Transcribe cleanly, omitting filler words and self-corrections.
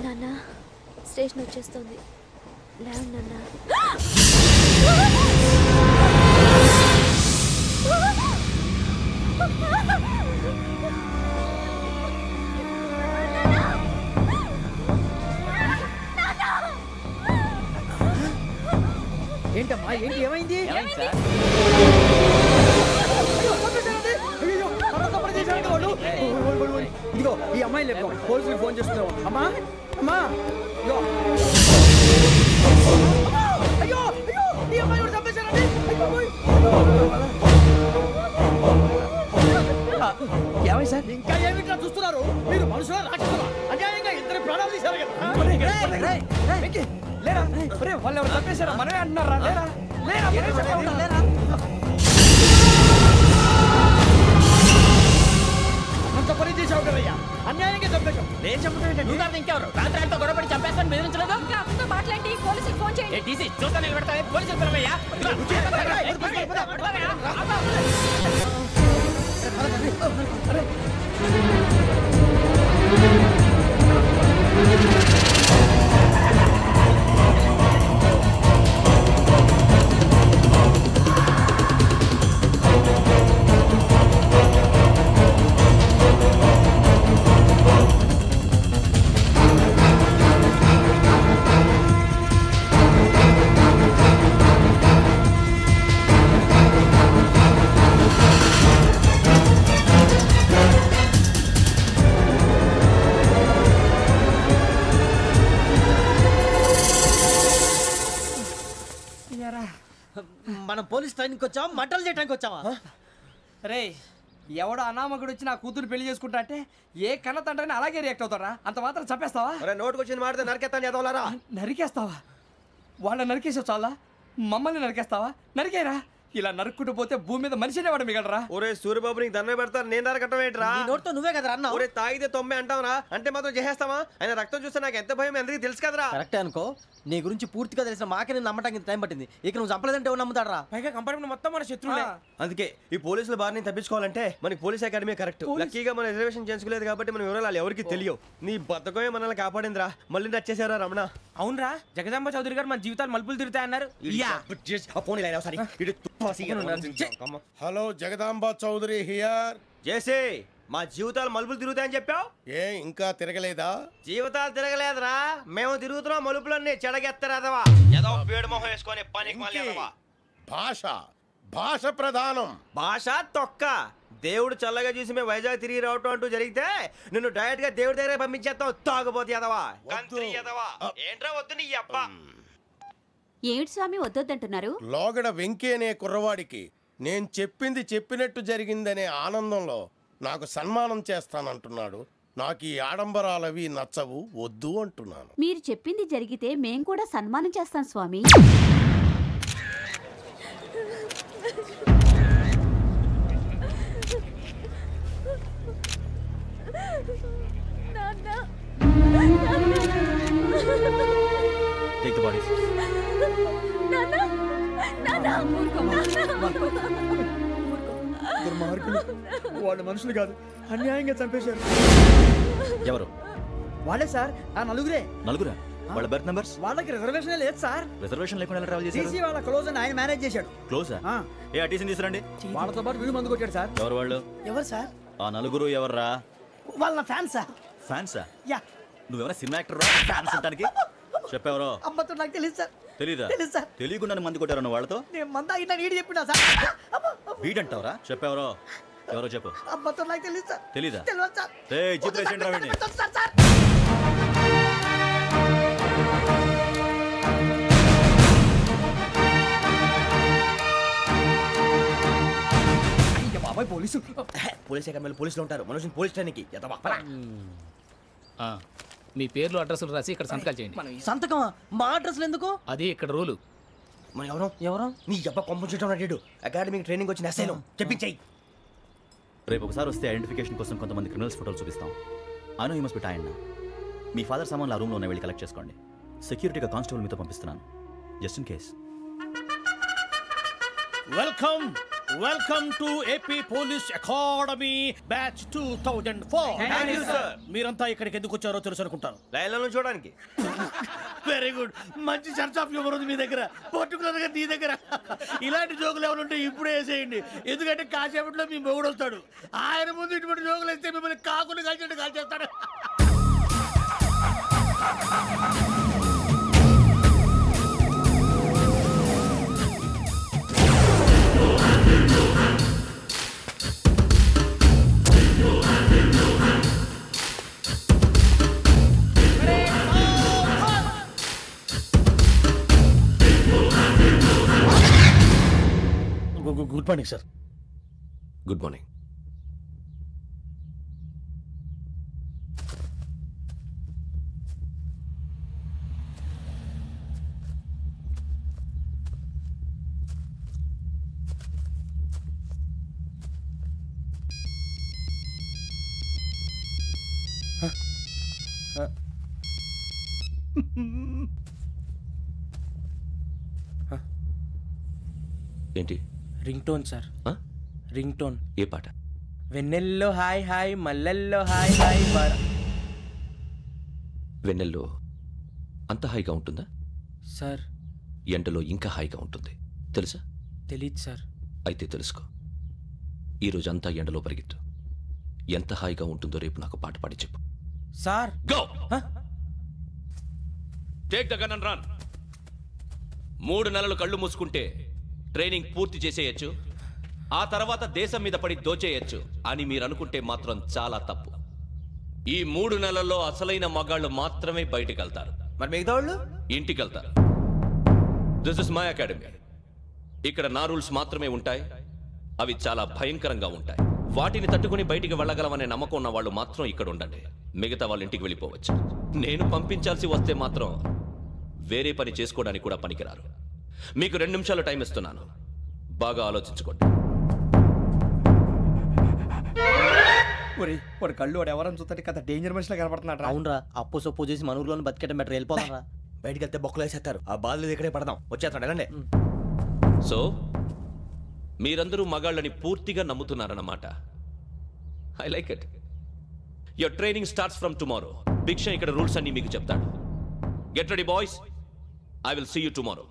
నాన్న స్టేషన్ వచ్చేస్తుంది. లేవండి నాన్న. ఏంటమ్మా ఏంటి ఏమైంది? ఇదిగో ఈ అమ్మాయి లేదు పోలీసులకు ఫోన్ చేస్తున్నావు. అమ్మా అమ్మా ఇదిగో అయ్యో అయ్యో ఈ అమ్మాయి కూడా చంపేశారండి. ఏమై సార్ ఇంకా ఏమిట్లా చూస్తున్నారు మీరు? మనుషుల రాక్షసులా అన్యాయంగా ఇద్దరు ప్రాణాలు తీశారు కదా. లేరా వాళ్ళు ఎవరు చంపేశారా? మనమే అంటున్నారా? లేరా లేరా అంత పని చేసావు కదయ్యా, అన్యాయంగా చంపేశావు. నేను చంపేటంటే నువ్వు కాదు ఇంకెవరు? రాత్రితో గొడవపడి చంపేస్తాను బెదిరించలేదు. మాట్లాడి పోలీసులకు ఫోన్ చేయండి. టీసీ చూస్తా నిలబెడతా పోలీసులు పిలవయ్యా. మనం పోలీస్ ట్రైనింగ్కి వచ్చావా మంటలు చేయడానికి వచ్చావా? రే ఎవడో అనామకుడు వచ్చి నా కూతురు పెళ్లి చేసుకుంటా అంటే ఏ కన్న తండ్రిని అలాగే రియాక్ట్ అవుతారా? అంత మాత్రం చంపేస్తావా? నోటుకు వచ్చింది మాడితే నరికేస్తాను చదవాలరా. నరికేస్తావా? వాళ్ళ నరికేసావు చాలా, మమ్మల్ని నరికేస్తావా? నరికేరా. ఇలా నరుక్కుంటూ పోతే భూమి మీద మనిషినే వాడు మిగలరా. ఒరే సూర్యబాబు నీకు దండ పెడతాను, నేను నరకటం ఏంట్రా? నోటితో నువ్వే కదా అన్నా. ఒరే తాగితే తొమ్మే అంటావురా, అంటే మాత్రం చేసేస్తావా? ఆయన రక్తం చూస్తే నాకు ఎంత భయం అందరికీ తెలుసు కదరా. కరెక్టే అనుకో, నీ గురించి పూర్తిగా తెలిసిన మాకే నేను నమ్మటానికి టైం పట్టింది. ఇక నువ్వు చంపలేదంటే ఎవరు నమ్ముతాడరా? పైగా కంపార్ట్మెంట్ మొత్తం మన శత్రువులే. అందుకే ఈ పోలీసుల బారిని తప్పించుకోవాలంటే మనకి పోలీస్ అకాడమీ కరెక్ట్. లక్కీగా మనం రిజర్వేషన్ చేసుకోలేదు కాబట్టి మనం వివరాలు ఎవరికి తెలియవు. నీ బతకమే మనల్ని కాపాడిందిరా. మళ్ళీ నచ్చేసారా రమణ? అవునరా, జగదాంబ చౌదరి గారు మన జీవితాలు మలుపులు తిరుగుతాయన్నారు. Hello Jagadamba Chowdary here. JC మా జీవితాలు మలుపులు తిరుగుతాయని చెప్పావు, ఏ ఇంకా తిరగలేదా? జీవితాలు తిరగలేదురా, మేము తిరుగుతున్నాం మలుపులన్నీ. చెడగెత్తరాదవా ఏదో పేడు మొహం వేసుకొని పనికి భాష భాష ప్రధానం. భాష తొక్క. దేవుడు చల్లగా చూసి మేము వైజాగ్ తిరిగి రావటం అంటూ జరిగితే నిన్ను డైరెక్ట్ గా దేవుడి దగ్గర పంపించేస్తావు. తాగుబోతు ఎదవా, గంత్రి ఎదవా. ఏంట్రా వద్దు నీ అప్ప. ఏమిటి స్వామి వద్దంటున్నారు? లోగడ వెంకీ అనే కుర్రవాడికి నేను చెప్పింది చెప్పినట్టు జరిగిందనే ఆనందంలో నాకు సన్మానం చేస్తానంటున్నాడు. నాకు ఈ ఆడంబరాలవి నచ్చవు, వద్దు అంటున్నాను. మీరు చెప్పింది జరిగితే మేం కూడా సన్మానం చేస్తాం స్వామి. Take the bodies. వాళ్ళు మనుషులు కాదు, అన్యాయంగా చంపేశారు. ఎవరు? వాళ్ళే సార్, ఆ నలుగురే. నలుగురా? వాళ్ళ బర్త్ నంబర్స్? వాళ్ళకి రిజర్వేషన్ లేదు సార్. రిజర్వేషన్ లేకుండా ట్రావెల్ చేశారు? టీసీ వాళ్ళ క్లోజ్ అని ఆయన మేనేజ్ చేశాడు. క్లోజా? ఏ టీసీని తీసుకురండి. వాళ్ళతో పాటు వీడు మందు కొట్టాడు సార్. ఎవరు వాళ్ళు? ఎవరు సార్? ఆ నలుగురు ఎవర్రా? వాళ్ళ ఫ్యాన్స్ సార్. ఫ్యాన్సా? యా. నువ్వెవరా సినిమా యాక్టర్ రా ఫ్యాన్స్ అంటానికి? చెప్పెవరో? అమ్మతో నాకు తెలియదు సార్. తెలీదా? తెలుసు సార్. తెలియకుండా మంది కొట్టారు వాళ్ళతో? నేను మంద అయినా నీడి చెప్పినా సార్. వీడంటావరా? చెప్పెవరో? ఎవరో చెప్పు. అమ్మతో నాకు తెలియదు సార్. తెలీదా? తెలియదు సార్. జీప్ రావండి. పోలీస్ అకాడమీలో పోలీసులు ఉంటారు, మనుషులు పోలీస్ ట్రైనింగ్కి. మీ పేర్లు అడ్రస్లు రాసి ఇక్కడ సంతకాలు చేయండి. సంతకమా? మా అడ్రస్లు ఎందుకు? అది ఇక్కడ రూలు. మన ఎవరు నీ అబ్బా పంపించడం అడిగాడు. అకాడమిక్ ట్రైనింగ్ వచ్చిన అసలు చెప్పించాయి. రేపు ఒకసారి వస్తే ఐడెంటిఫికేషన్ కోసం కొంతమంది క్రిమినల్స్ ఫోటోలు చూపిస్తాం. I know you must be tired now. Me father సామాన్లు ఆ రూమ్లో ఉన్న వెళ్ళి కలెక్ట్ చేసుకోండి. సెక్యూరిటీగా కానిస్టేబుల్ మీతో పంపిస్తున్నాను, just in case. Welcome to AP police academy batch 2004. మీరంతా ఇక్కడికి ఎందుకు వచ్చారో తెలుసు అనుకుంటాను. లైన్లను చూడడానికి. వెరీ గుడ్, మంచి సెన్స్ ఆఫ్ హ్యూమర్ ఉంది మీ దగ్గర, పర్టికులర్ గా నీ దగ్గర. ఇలాంటి జోకులు ఎవరు ఉంటే ఇప్పుడే వేసేయండి, ఎందుకంటే కాసేపట్లో మీ మొగుడు వస్తాడు. ఆయన ముందు ఇటువంటి జోకులు వేస్తే మిమ్మల్ని కాకులు కాల్చేట్టు కాల్చేస్తాడు. Good morning sir. Good morning. ఏంటి? Ring tone sir. Ring tone. ఏ పాట? వెన్నెల్లో హాయ్ హాయ్ మల్లెల్లో హాయ్ హాయ్. వెన్నెల్లో అంత హాయిగా ఉంటుందా సార్? ఎండలో ఇంకా హాయిగా ఉంటుంది తెలుసా? తెలీదు సార్. అయితే తెలుసుకో, ఈరోజు అంతా ఎండలో పరిగెత్తు. ఎంత హాయిగా ఉంటుందో రేపు నాకు పాట పాడి చెప్పు. Sir go. Take the gun and run. 3 నెలలు కళ్ళు మూసుకుంటే ట్రైనింగ్ పూర్తి చేసేయచ్చు, ఆ తర్వాత దేశం మీద పడి దోచేయచ్చు అని మీరు అనుకుంటే మాత్రం చాలా తప్పు. ఈ 3 నెలల్లో అసలైన మగాళ్ళు మాత్రమే బయటికి వెళ్తారు. మరి మిగతా వాళ్ళు ఇంటికి వెళ్తారు. This is my academy. ఇక్కడ నా రూల్స్ మాత్రమే ఉంటాయి, అవి చాలా భయంకరంగా ఉంటాయి. వాటిని తట్టుకుని బయటికి వెళ్ళగలమనే నమ్మకం ఉన్న వాళ్ళు మాత్రం ఇక్కడ ఉండండి, మిగతా వాళ్ళు ఇంటికి వెళ్ళిపోవచ్చు. నేను పంపించాల్సి వస్తే మాత్రం వేరే పని చేసుకోవడానికి కూడా పనికిరారు. మీకు 2 నిమిషాలు టైం ఇస్తున్నాను, బాగా ఆలోచించుకోండి. వాడు కళ్ళు వాడు ఎవరైనా చూస్తే కదా డేంజర్ మనిషిలో కనపడుతున్నాడు. అవునరా, అప్పు సొప్పు చేసి మన ఊర్లో బతికేయడం బెటర్. వెళ్ళిపోతాం రా. బయటికి వెళ్తే బొక్కలు వేసేస్తారు, ఆ బాధలు ఇక్కడే పడదాం. వచ్చేస్తాడు వెళ్ళండి. సో మీరందరూ మగాళ్ళని పూర్తిగా నమ్ముతున్నారన్నమాట. I like it. Your training starts from tomorrow. Bhiksha ఇక్కడ రూల్స్ అన్ని మీకు చెప్తాడు. Get ready boys, I will see you tomorrow.